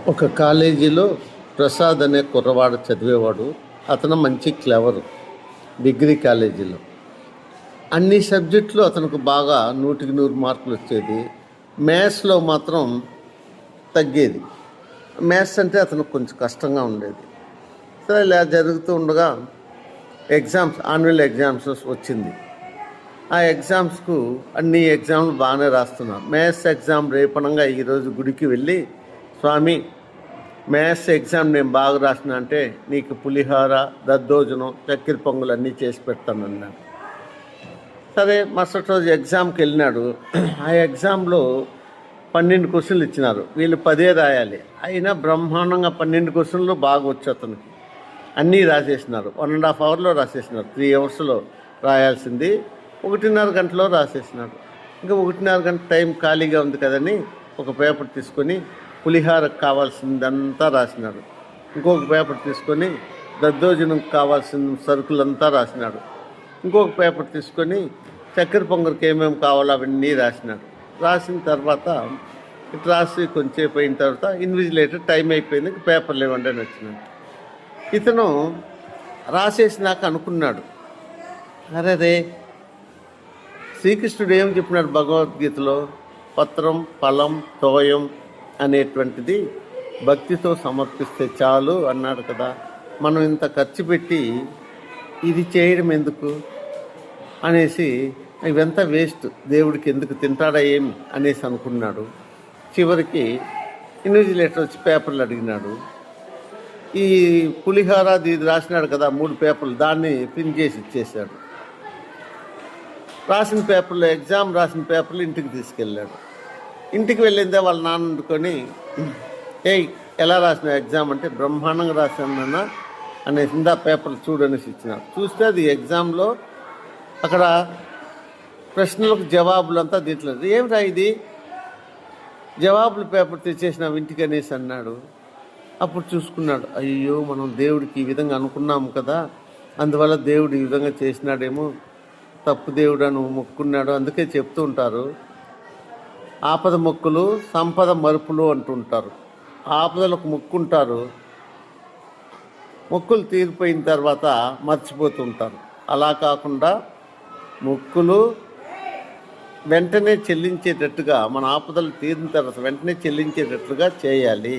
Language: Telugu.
ఒక కాలేజీలో ప్రసాద్ అనే కుర్రవాడు చదివేవాడు. అతను మంచి క్లెవరు. డిగ్రీ కాలేజీలో అన్ని సబ్జెక్టులు అతనికి బాగా 100కి 100 మార్కులు వచ్చేది. మ్యాథ్స్లో మాత్రం తగ్గేది. మ్యాథ్స్ అంటే అతనికి కొంచెం కష్టంగా ఉండేది. సరే, ఇలా జరుగుతూ ఉండగా యాన్యువల్ ఎగ్జామ్స్ వచ్చింది. ఆ ఎగ్జామ్స్కు అన్ని ఎగ్జామ్లు బాగానే రాస్తున్నారు. మ్యాథ్స్ ఎగ్జామ్ రేపనంగా ఈరోజు గుడికి వెళ్ళి, స్వామి మ్యాథ్స్ ఎగ్జామ్ నేను బాగా రాసిన అంటే నీకు పులిహోర, దద్దోజనం, చక్కెర పొంగులు అన్నీ చేసి పెడతానన్నాడు. సరే, మరుసటి రోజు ఎగ్జామ్కి వెళ్ళినాడు. ఆ ఎగ్జామ్లో 12 క్వశ్చన్లు ఇచ్చినారు. వీళ్ళు 10 రాయాలి. అయినా బ్రహ్మాండంగా 12 క్వశ్చన్లు బాగా వచ్చు అతనికి. అన్నీ రాసేసినారు. 1.5 అవర్లో రాసేసినారు. 3 అవర్స్లో రాయాల్సింది 1.5 గంటలో రాసేసినాడు. ఇంకా 1.5 గంట టైం ఖాళీగా ఉంది కదని ఒక పేపర్ తీసుకొని పులిహారకు కావాల్సిందంతా రాసినాడు. ఇంకొక పేపర్ తీసుకొని దద్దోజనంకి కావాల్సిన సరుకులంతా రాసినాడు. ఇంకొక పేపర్ తీసుకొని చక్కెర పొంగరికి ఏమేమి కావాలో అవన్నీ రాసినాడు. రాసిన తర్వాత ఇటు రాసి కొంచెంసేపు అయిన తర్వాత ఇన్విజిలేటర్ టైం అయిపోయింది, పేపర్లు ఇవ్వండి అని వచ్చినాడు. ఇతను రాసేసినాక అనుకున్నాడు, అరే శ్రీకృష్ణుడు ఏం చెప్పినాడు భగవద్గీతలో? పత్రం, ఫలం, తోయం అనేటువంటిది భక్తితో సమర్పిస్తే చాలు అన్నాడు కదా. మనం ఇంత ఖర్చు పెట్టి ఇది చేయడం ఎందుకు అనేసి, ఇవంతా వేస్ట్, దేవుడికి ఎందుకు, తింటాడా ఏమి అనేసి అనుకున్నాడు. చివరికి ఇన్విజిలేటర్ వచ్చి పేపర్లు అడిగినాడు. ఈ పులిహోర ఇది రాసినాడు కదా 3 పేపర్లు, దాన్ని ప్రింట్ చేసి ఇచ్చేసాడు. రాసిన పేపర్లు, ఎగ్జామ్ రాసిన పేపర్లు ఇంటికి తీసుకెళ్ళాడు. ఇంటికి వెళ్ళిందే వాళ్ళ నాన్న అనుకొని, ఎలా రాసిన ఎగ్జామ్ అంటే, బ్రహ్మాండంగా రాశానన్నా అనేసి, ఇందా పేపర్లు చూడనేసి ఇచ్చినాడు. చూస్తే అది ఎగ్జామ్లో అక్కడ ప్రశ్నలకు జవాబులంతా దీంట్లో, ఏమిరా ఇది జవాబులు పేపర్ తెచ్చేసినావు ఇంటికి అనేసి అన్నాడు. అప్పుడు చూసుకున్నాడు, అయ్యో మనం దేవుడికి ఈ విధంగా అనుకున్నాము కదా, అందువల్ల దేవుడు ఈ విధంగా చేసినాడేమో, తప్పు దేవుడు అని మొక్కున్నాడు. అందుకే చెప్తూ ఉంటారు, ఆపద మొక్కులు సంపద మరుపులు అంటుంటారు. ఆపదలకు మొక్కుంటారు, మొక్కులు తీరిపోయిన తర్వాత మర్చిపోతుంటారు. అలా కాకుండా మొక్కులు వెంటనే చెల్లించేటట్టుగా, మన ఆపదలు తీరిన తర్వాత వెంటనే చెల్లించేటట్లుగా చేయాలి.